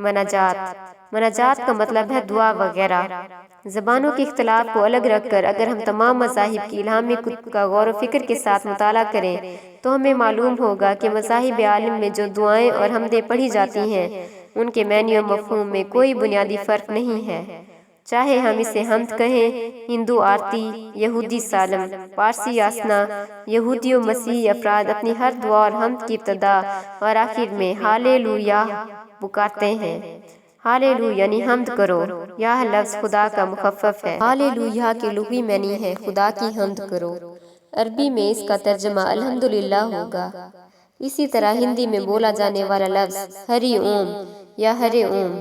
مناجات کا مطلب ہے دعا وغیرہ۔ زبانوں کے اختلاف کو الگ رکھ کر اگر ہم تمام مذاہب کی الہامی کتب کا غور و فکر کے ساتھ مطالعہ کریں تو ہمیں معلوم ہوگا کہ مذاہب عالم میں جو دعائیں اور حمدیں پڑھی جاتی ہیں ان کے معنی و مفہوم میں کوئی بنیادی فرق نہیں ہے۔ چاہے ہم اسے حمد کہیں، ہندو آرتی، یہودی سالم، پارسی یاسنا، یہودی و مسیحی افراد اپنی ہر دعا اور حمد کی ابتدا اور آخر میں ہالےلویا پکارتے ہیں۔ ہالےلویا یعنی حمد کرو۔ یہ لفظ خدا کا مخفف ہے۔ ہالےلویا کے لغوی معنی ہے خدا کی حمد کرو۔ عربی میں اس کا ترجمہ الحمدللہ ہوگا۔ اسی طرح ہندی میں بولا جانے والا لفظ ہری اوم یا ہرے اوم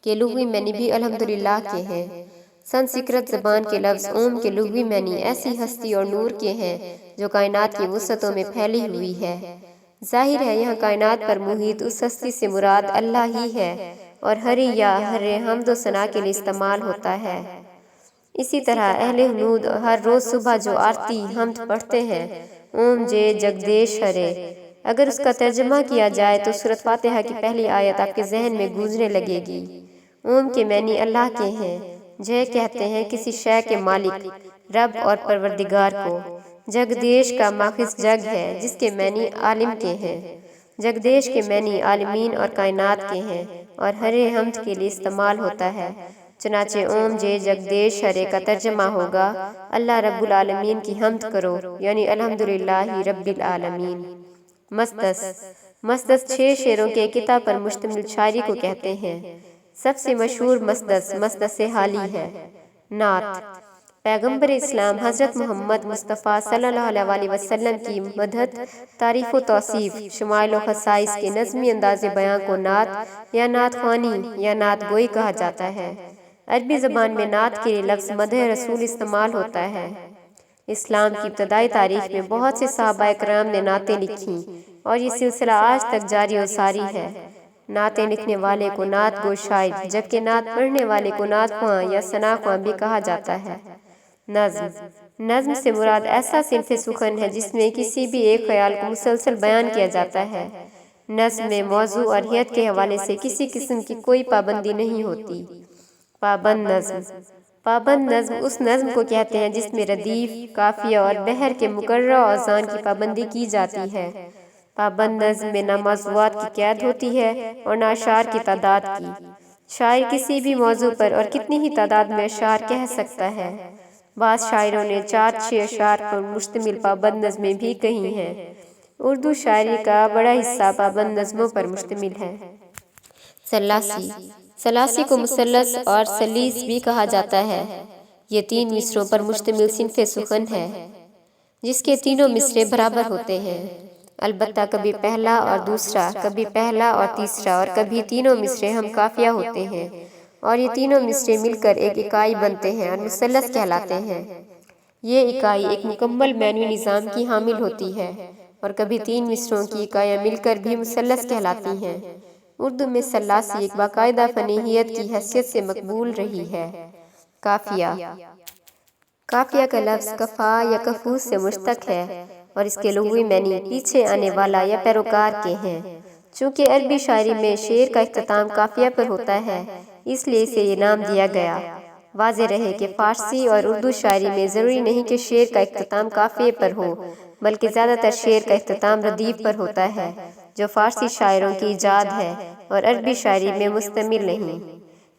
کے لغوی معنی بھی الحمدللہ کے ہیں۔ سنسکرت زبان کے لفظ اوم کے لغوی معنی ایسی ہستی اور نور کے ہیں جو کائنات کی وسعتوں میں پھیلی ہوئی ہے۔ ظاہر ہے یہاں کائنات پر محیط اس ہستی سے مراد اللہ ہی ہے اور ہری یا ہرے حمد و ثنا کے لیے استعمال ہوتا ہے۔ اسی طرح اہل ہنود ہر روز صبح جو آرتی حمد پڑھتے ہیں اوم جے جگدیش ہرے، اگر اس کا ترجمہ کیا جائے تو سورۃ فاتحہ کی پہلی آیت آپ کے ذہن میں گونجنے لگے گی۔ اوم کے معنی اللہ کے ہیں۔ جے کہتے ہیں کسی شے کے مالک، رب اور پروردگار کو۔ جگدیش کا ماخذ جگ ہے جس کے معنی عالم کے ہیں۔ جگدیش کے معنی عالمین اور کائنات کے ہیں اور ہرے حمد کے لیے استعمال ہوتا ہے۔ چنانچہ اوم جے جگدیش ہرے کا ترجمہ ہوگا اللہ رب العالمین کی حمد کرو، یعنی الحمدللہ رب العالمین۔ مسدس 6 شعروں کے کتاب پر مشتمل شاعری کو کہتے ہیں۔ سب سے مشہور مسدس حالی ہے۔ نعت پیغمبر اسلام حضرت محمد مصطفیٰ صلی اللہ علیہ وسلم کی مدحت، تعریف و توصیف، شمائل و خصائص کے نظمی انداز بیان کو نعت یا نعت خوانی یا نعت گوئی کہا جاتا ہے۔ عربی زبان میں نعت کے لیے لفظ مدح رسول استعمال ہوتا ہے۔ اسلام کی ابتدائی تاریخ میں بہت سے صحابہ اکرام نے نعتیں لکھیں اور یہ سلسلہ آج تک جاری و ساری ہے۔ نعتیں لکھنے والے کو نعت گو شاعر جبکہ نعت پڑھنے والے کو نعت خواں یا ثنا خواں بھی کہا جاتا ہے۔ نظم سے مراد ایسا صنف سخن ہے جس میں کسی بھی ایک خیال کو مسلسل بیان کیا جاتا ہے۔ نظم میں موضوع اور ہیئت کے حوالے سے کسی قسم کی کوئی پابندی نہیں ہوتی۔ پابند نظم اس نظم کو کہتے ہیں جس میں ردیف، قافیہ اور بحر کے مقررہ اوزان کی پابندی کی جاتی ہے۔ پابند نظم میں نہ موضوعات کی قید ہوتی ہے اور نہ اشعار کی تعداد کی۔ شاعر کسی بھی موضوع پر اور کتنی ہی تعداد میں اشعار کہہ سکتا ہے۔ بعض شاعروں نے 4-6 اشعار پر مشتمل پابند نظمیں بھی کہی ہیں۔ اردو شاعری کا بڑا حصہ پابند نظموں پر مشتمل ہے۔ سلاسی کو مثلث اور سلیس بھی کہا جاتا ہے۔ یہ 3 مصروں پر مشتمل صنف سخن ہے جس کے تینوں مصرے برابر ہوتے ہیں، البتہ کبھی پہلا اور دوسرا، کبھی پہلا اور تیسرا اور کبھی تینوں مصرے ہم قافیہ ہوتے ہیں اور یہ تینوں مصرے مل کر ایک اکائی بنتے ہیں اور مثلث کہلاتے ہیں۔ یہ اکائی ایک مکمل معنوی نظام کی حامل ہوتی ہے اور کبھی 3 مصروں کی اکائیاں مل کر بھی مثلث کہلاتی ہیں۔ اردو میں سلاسی ایک باقاعدہ فنیت کی حیثیت سے مقبول رہی ہے۔ قافیہ کا لفظ کفا یا کفوس سے مشتق ہے اور اس کے لغوی معنی پیچھے آنے والا یا پیروکار کے ہیں۔ چونکہ عربی شاعری میں شعر کا اختتام قافیہ پر ہوتا ہے اس لیے اسے یہ نام دیا گیا۔ واضح رہے کہ فارسی اور اردو شاعری میں ضروری نہیں کہ شعر کا اختتام قافیے پر ہو، بلکہ زیادہ تر شعر کا اختتام ردیف پر ہوتا ہے جو فارسی شاعروں کی ایجاد ہے اور عربی شاعری میں مستعمل نہیں۔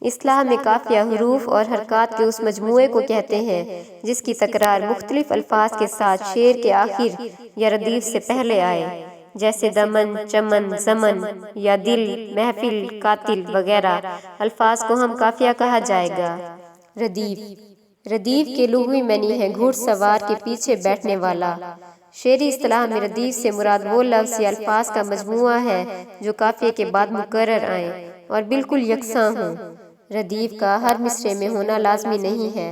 اصطلاح میں قافیہ حروف اور حرکات کے اس مجموعے کو کہتے ہیں جس کی تکرار مختلف الفاظ کے ساتھ شعر کے آخر یا ردیف سے پہلے آئے، جیسے دمن، چمن، زمن یا دل، محفل، قاتل وغیرہ الفاظ کو ہم قافیہ کہا جائے گا۔ ردیف کے لغوی معنی ہے گھوڑ سوار کے پیچھے بیٹھنے والا۔ شعری اصطلاح میں ردیف سے مراد وہ لفظ یا الفاظ کا مجموعہ ہے جو قافیے کے بعد مکرر آئیں اور بالکل یکساں ہوں۔ ردیف کا ہر مصرے میں ہونا لازمی نہیں ہے۔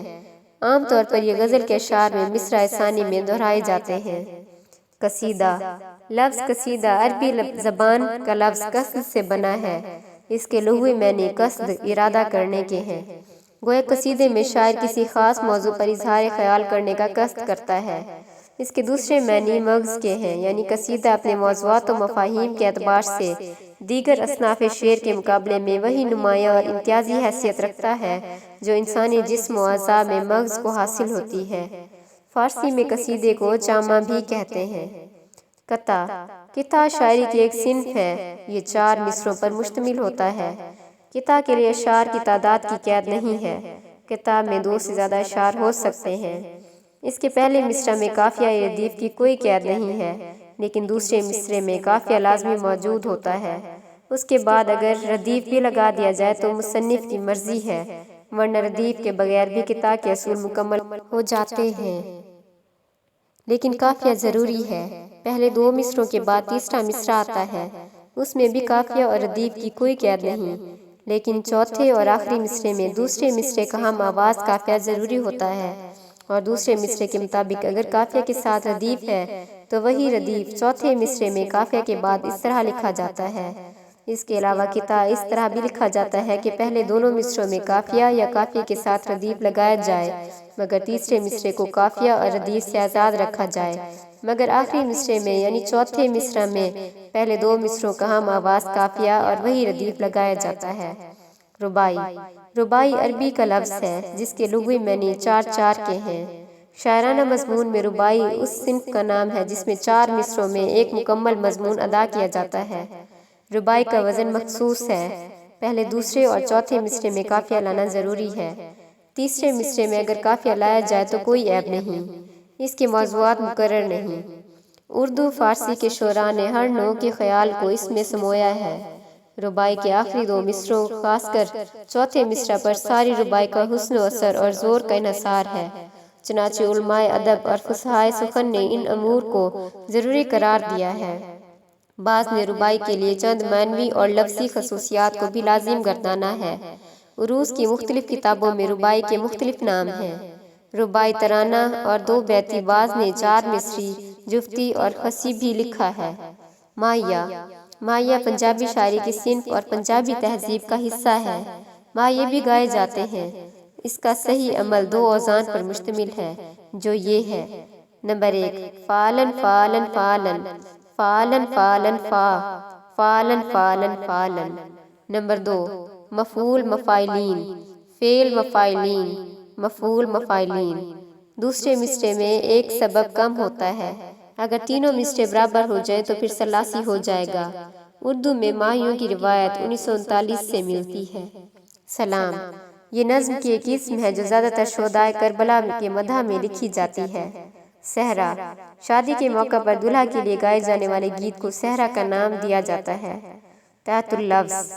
عام طور پر یہ غزل کے اشعار میں مصرع ثانی میں دہرائے جاتے ہیں۔ قصیدہ لفظ قصیدہ عربی زبان کا لفظ قصد سے بنا ہے۔ اس کے لغوی معنی قصد، ارادہ کرنے کے ہیں۔ گویا قصیدے میں شاعر کسی خاص موضوع پر اظہار خیال کرنے کا قصد کرتا ہے۔ اس کے دوسرے معنی مغز کے ہیں، یعنی قصیدہ اپنے موضوعات و مفاہیم کے اعتبار سے دیگر اصناف شعر کے مقابلے میں وہی نمایاں اور امتیازی حیثیت رکھتا ہے جو انسانی جسم و اعضاء میں مغز کو حاصل ہوتی ہے۔ فارسی میں قصیدے کو چامہ بھی کہتے ہیں۔ قطع قطع شاعری کی ایک صنف ہے۔ یہ 4 مصروں پر مشتمل ہوتا ہے۔ قطع کے لیے اشعار کی تعداد کی قید نہیں ہے۔ قطع میں 2 سے زیادہ اشعار ہو سکتے ہیں۔ اس کے پہلے مصرع میں قافیہ یا ردیف کی کوئی قید نہیں ہے، لیکن دوسرے مصرعے میں قافیہ لازمی موجود ہوتا ہے۔ اس کے بعد اگر ردیف بھی لگا دیا جائے تو مصنف کی مرضی ہے، ورنہ ردیف کے بغیر بھی قطع کے اصول مکمل ہو جاتے ہیں۔ لیکن قافیہ ضروری ہے۔ پہلے 2 مصروں کے بعد تیسرا مصرع آتا ہے، اس میں بھی قافیہ اور ردیف کی کوئی قید نہیں، لیکن چوتھے اور آخری مصرعے میں دوسرے مصرعے کا ہم آواز قافیہ ضروری ہوتا ہے، اور دوسرے مصرعے کے مطابق اگر قافیہ کے ساتھ ردیف ہے تو وہی ردیف چوتھے مصرعے میں قافیہ کے بعد اس طرح لکھا جاتا ہے۔ اس کے علاوہ قطع اس طرح بھی لکھا جاتا ہے کہ پہلے دونوں مصرعوں میں قافیہ یا قافیے کے ساتھ ردیف لگایا جائے، مگر تیسرے مصرعے کو قافیہ اور ردیف سے آزاد رکھا جائے، مگر آخری مصرعے میں یعنی چوتھے مصرع میں پہلے 2 مصرعوں کا ہم آواز قافیہ اور وہی ردیف لگایا جاتا ہے۔ رباعی رباعی عربی کا لفظ ہے جس کے لغوی معنی 4 کے ہیں۔ شاعرانہ مضمون میں رباعی اس صنف کا نام ہے جس میں 4 مصروں میں ایک مکمل مضمون ادا کیا جاتا ہے۔ رباعی کا وزن مخصوص ہے۔ پہلے، دوسرے اور چوتھے مصرعے میں قافیہ لانا ضروری ہے۔ تیسرے مصرعے میں اگر قافیہ لایا جائے تو کوئی عیب نہیں، اس کے موضوعات مقرر نہیں۔ اردو فارسی کے شعراء نے ہر نوع کے خیال کو اس میں سمویا ہے۔ رباعی کے آخری 2 مصروں، خاص کر چوتھے مصرع پر ساری رباعی کا حسن و اثر اور زور کا انحصار ہے۔ چنانچہ علماء ادب اور فصحائے سخن نے ان امور کو ضروری قرار دیا ہے۔ بعض نے رباعی کے لیے چند معنوی اور لفظی خصوصیات کو بھی لازم گردانا ہے۔ عروض کی مختلف کتابوں میں رباعی کے مختلف نام ہیں۔ رباعی ترانہ اور 2 بیتی، بعض نے 4 مصری، جفتی اور خسی بھی لکھا ہے۔ ماہیہ ماہیہ پنجابی شاعری کی صنف اور پنجابی تہذیب کا حصہ ہے۔ ماہیے بھی گائے جاتے ہیں۔ اس کا صحیح عمل 2 اوزان پر مشتمل ہے، جو یہ ہے: نمبر 1 فعلاً فعلاً فعلاً، فعلاً فعلاً فا، فعلاً فعلاً فعلاً۔ نمبر 2 مفعول مفاعلین، فعل مفاعلین، مفعول مفاعلین۔ دوسرے مصرعے میں ایک سبب کم ہوتا ہے۔ اگر تینوں مصرعے برابر ہو جائے تو پھر ثلاثی ہو جائے گا۔ اردو میں ماہیوں کی روایت 1939 سے ملتی ہے۔ سلام یہ نظم کی ایک قسم ہے جو زیادہ تر شہدائے کربلا کے مدح میں لکھی جاتی ہے۔ صحرا شادی کے موقع پر دلہا کے لیے گائے جانے والے گیت کو صحرا کا نام دیا جاتا ہے۔ تحت اللفظ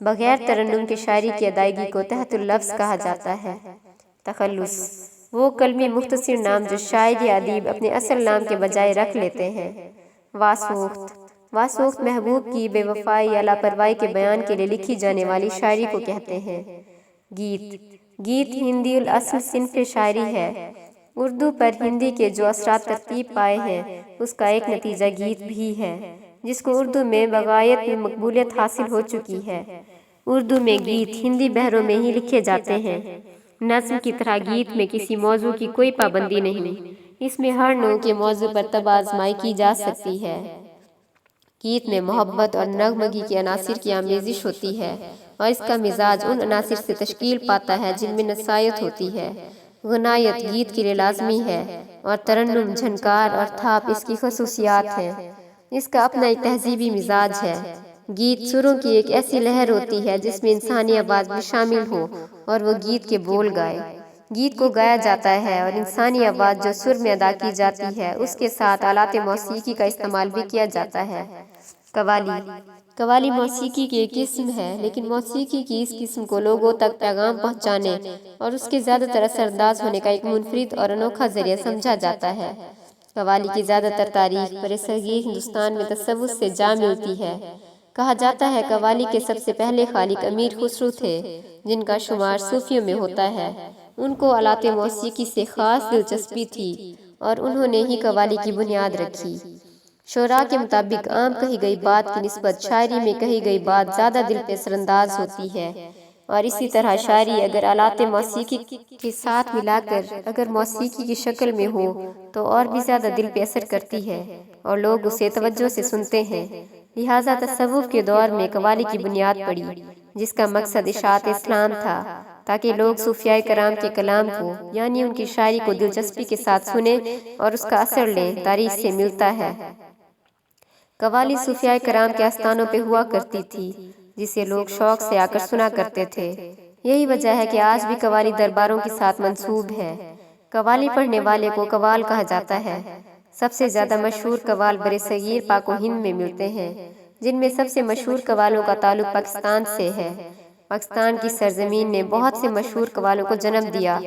بغیر ترنم کے شاعری کی ادائیگی کو تحت اللفظ کہا جاتا ہے۔ تخلص وہ کلمی مختصر نام جو شاعر یا ادیب اپنے اصل نام کے بجائے رکھ لیتے ہیں۔ واسوخت واسوخت محبوب کی بے وفائی یا لاپرواہی کے بیان کے لیے لکھی جانے والی شاعری کو کہتے ہیں۔ گیت گیت ہندی الاصل صنف شاعری ہے۔ اردو پر ہندی کے جو اثرات ترتیب پائے ہیں اس کا ایک نتیجہ گیت بھی ہے، جس کو اردو میں بغایت مقبولیت حاصل ہو چکی ہے۔ اردو میں گیت ہندی بحروں میں ہی لکھے جاتے ہیں۔ نظم کی طرح گیت میں کسی موضوع کی کوئی پابندی نہیں، اس میں ہر نوع کے موضوع پر طب آزمائی کی جا سکتی ہے۔ گیت میں محبت اور نغمگی کے عناصر کی آمیزش ہوتی ہے، اور اس کا مزاج ان عناصر سے تشکیل پاتا ہے جن میں نصیحت ہوتی ہے۔ غنایت گیت کے لیے لازمی ہے، اور ترنم، جھنکار اور تھاپ اس کی خصوصیات ہیں۔ اس کا اپنا ایک تہذیبی مزاج ہے۔ گیت سروں کی ایک ایسی لہر ہوتی ہے جس میں انسانی آواز بھی شامل ہو اور وہ گیت کے بول گائے۔ گیت کو گایا جاتا ہے اور انسانی آواز جو سر میں ادا کی جاتی ہے اس کے ساتھ آلات موسیقی کا استعمال بھی کیا جاتا ہے۔ قوالی قوالی موسیقی کی ایک قسم ہے، لیکن موسیقی کی اس قسم کو لوگوں تک پیغام پہنچانے اور اس کے زیادہ تر اثر انداز ہونے کا ایک منفرد اور انوکھا ذریعہ سمجھا جاتا ہے۔ قوالی کی زیادہ تر تاریخ برصغیر ہندوستان میں تصوف سے جا ملتی ہے۔ کہا جاتا ہے قوالی کے سب سے پہلے خالق امیر خسرو تھے، جن کا شمار صوفیوں میں ہوتا ہے۔ ان کو آلات موسیقی سے خاص دلچسپی تھی اور انہوں نے ہی قوالی کی بنیاد رکھی۔ شعراء کے مطابق عام کہی گئی بات کی نسبت شاعری میں کہی گئی بات زیادہ دل پہ اثر انداز ہوتی ہے، اور اسی طرح شاعری اگر آلات موسیقی کے ساتھ ملا کر اگر موسیقی کی شکل میں ہو تو اور بھی زیادہ دل پہ اثر کرتی ہے اور لوگ اسے توجہ سے سنتے ہیں۔ لہٰذا تصوف کے دور میں قوالی کی بنیاد پڑی، جس کا مقصد اشاعت اسلام تھا، تاکہ لوگ صوفیاء کرام کے کلام کو یعنی ان کی شاعری کو دلچسپی کے ساتھ سنیں اور اس کا اثر لیں۔ تاریخ سے ملتا ہے قوالی صوفیاء کرام کے آستانوں پہ ہوا کرتی تھی، جسے لوگ شوق سے آ کر سنا کرتے تھے۔ یہی وجہ ہے کہ آج بھی قوالی درباروں کے ساتھ منسوب ہے۔ قوالی پڑھنے والے کو قوال کہا جاتا ہے۔ سب سے زیادہ مشہور قوال برصغیر پاک و ہند میں ملتے ہیں، جن میں سب سے مشہور قوالوں کا تعلق پاکستان سے ہے۔ پاکستان کی سرزمین نے بہت سے مشہور قوالوں کو جنم دیا،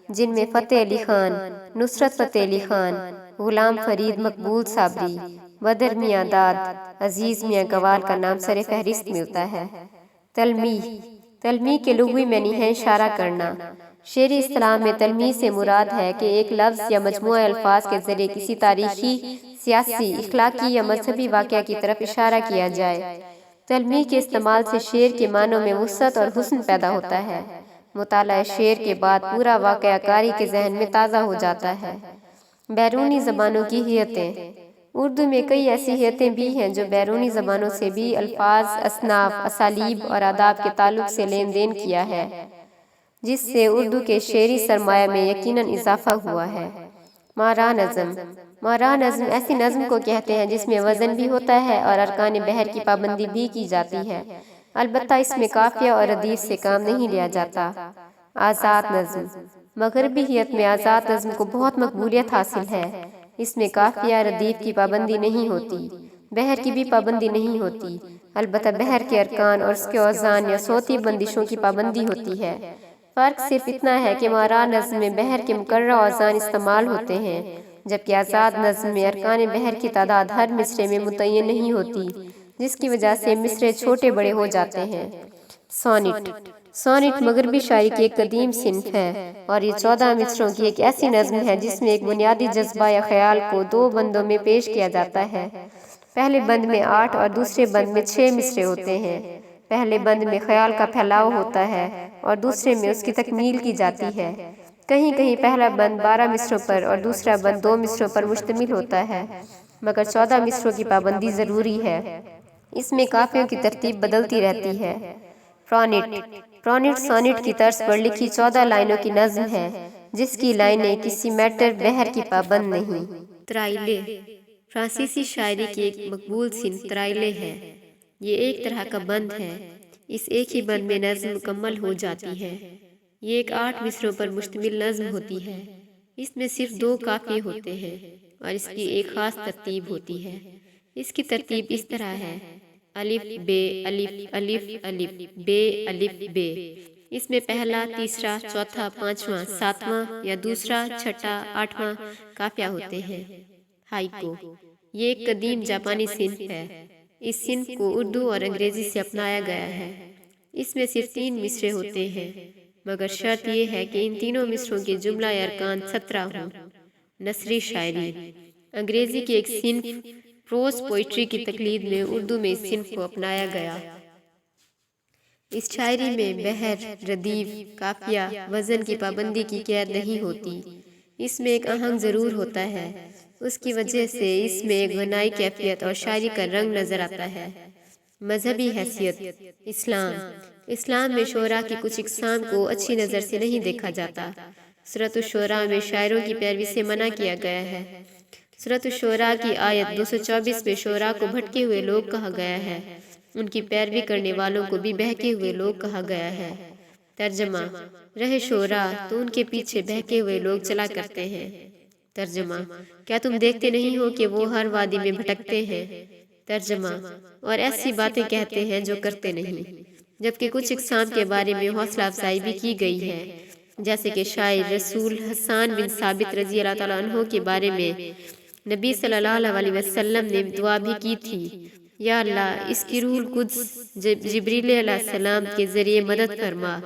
جن میں فتح علی خان، نصرت فتح علی خان، غلام فرید مقبول صابری، بدر میاں داد، عزیز میاں قوال کا نام سر فہرست ملتا ہے۔ تلمیح کے لغوی معنی ہے اشارہ کرنا۔ شعری اصطلاح میں تلمیح سے مراد ہے کہ ایک لفظ یا مجموعہ الفاظ کے ذریعے کسی تاریخی، سیاسی، اخلاقی یا مذہبی واقعہ کی طرف اشارہ کیا جائے۔ تلمیح کے استعمال سے شعر کے معنوں میں وسعت اور حسن پیدا ہوتا ہے۔ مطالعہ شعر کے بعد پورا واقعہ قاری کے ذہن میں تازہ ہو جاتا ہے۔ بیرونی زبانوں کی ہیئتیں۔ اردو میں کئی ایسی ہیئتیں بھی ہیں جو بیرونی زبانوں سے بھی الفاظ، اصناف، اسالیب اور آداب کے تعلق سے لین دین کیا ہے، جس سے اردو کے شعری سرمایہ میں یقیناً اضافہ ہوا ہے۔ مارا نظم۔ مارا نظم ایسی نظم کو کہتے ہیں جس میں وزن بھی ہوتا ہے اور ارکان بحر کی پابندی بھی کی جاتی ہے، البتہ اس میں قافیہ اور ردیف سے کام نہیں لیا جاتا۔ آزاد نظم۔ مغربی ہیئت میں آزاد نظم کو بہت مقبولیت حاصل ہے۔ اس میں قافیہ، ردیف کی پابندی نہیں ہوتی، بحر کی بھی پابندی نہیں ہوتی، البتہ بحر کے ارکان اور اس کے اوزان یا صوتی بندشوں کی پابندی ہوتی ہے۔ فرق صرف اتنا ہے کہ مارا نظم میں بحر کے مقررہ اوزان استعمال ہوتے ہیں، جبکہ آزاد نظم میں ارکان بحر کی تعداد ہر مصرعے میں متعین نہیں ہوتی، جس کی وجہ سے مصرعے چھوٹے بڑے ہو جاتے ہیں۔ سونٹ۔ سونٹ مغربی شاعری کی ایک قدیم صنف ہے اور یہ 14 مصرعوں کی ایک ایسی نظم ہے جس میں ایک بنیادی جذبہ یا خیال کو 2 بندوں میں پیش کیا جاتا ہے۔ پہلے بند میں 8 اور دوسرے بند میں 6 مصرعے ہوتے ہیں۔ پہلے بند میں خیال کا پھیلاؤ ہوتا ہے اور دوسرے میں اس کی تکمیل کی جاتی ہے۔ کہیں کہیں پہلا بند 12 مصرعوں پر اور دوسرا بند 2 مصرعوں پر مشتمل ہوتا ہے، مگر 14 مصرعوں کی پابندی ضروری ہے۔ اس میں قافیوں کی ترتیب بدلتی رہتی ہے۔ پرونٹ۔ پرونٹ سونٹ کی طرز پر لکھی 14 لائنوں کی نظم ہے، جس کی لائنیں کسی میٹر بحر کی پابند نہیں۔ ترائلے۔ فرانسیسی شاعری کی ایک مقبول صنف ترائلے ہے۔ یہ ایک طرح کا بند ہے۔ اس ایک ہی بند میں نظم مکمل ہو جاتی ہے۔ یہ ایک 8 مصرعوں پر مشتمل نظم ہوتی ہے۔ اس میں صرف 2 قافیے ہوتے ہیں اور اس کی ایک خاص ترتیب ہوتی ہے۔ اس کی ترتیب اس طرح ہے: الف بے الف الف الف بے الف بے۔ اس میں پہلا، تیسرا، چوتھا، پانچواں، ساتواں یا دوسرا، چھٹا، آٹھواں قافیہ ہوتے ہیں۔ ہائیکو۔ یہ ایک قدیم جاپانی صنف ہے۔ اس صنف کو اردو اور انگریزی سے اپنایا گیا ہے۔ اس میں صرف 3 مصرعے ہوتے ہیں، مگر شرط یہ ہے کہ ان تینوں مصرعوں کے جملہ یا ارکان 17 ہوں۔ نثری شاعری۔ انگریزی کی ایک صنف پروز پوئٹری کی تقلید میں اردو میں اس صنف کو اپنایا گیا۔ اس شاعری میں بحر، ردیف، قافیہ، وزن کی پابندی کی قید نہیں ہوتی۔ اس میں ایک آہنگ ضرور ہوتا ہے، اس کی وجہ سے اس میں ایک غنائی کیفیت اور شاعری کا رنگ نظر آتا ہے۔ مذہبی حیثیت۔ اسلام میں شعراء کی کچھ اقسام کو اچھی نظر سے نہیں دیکھا جاتا۔ سورۃ الشعراء میں شاعروں کی پیروی سے منع کیا گیا ہے۔ سورۃ الشعراء کی آیت 224 میں شعراء کو بھٹکے ہوئے لوگ کہا گیا ہے۔ ان کی پیروی کرنے والوں کو بھی بہکے ہوئے لوگ کہا گیا ہے۔ ترجمہ: رہے شعراء تو ان کے پیچھے بہکے ہوئے لوگ چلا کرتے ہیں۔ ترجمہ: کیا تم دیکھتے نہیں ہو کہ وہ ہر وادی میں بھٹکتے ہیں؟ ترجمہ: اور ایسی باتیں کہتے ہیں جو کرتے نہیں۔ جبکہ کچھ اقسام کے بارے میں حوصلہ افزائی بھی کی گئی ہے، جیسے کہ شاعر رسول حسان بن ثابت رضی اللہ تعالیٰ عنہ کے بارے میں نبی صلی اللہ علیہ وسلم نے دعا بھی کی تھی: یا اللہ، اس کی روح القدس جبریل علیہ السلام کے ذریعے مدد فرما۔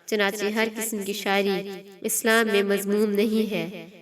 چنانچہ ہر قسم کی شاعری اسلام میں مذموم نہیں ہے۔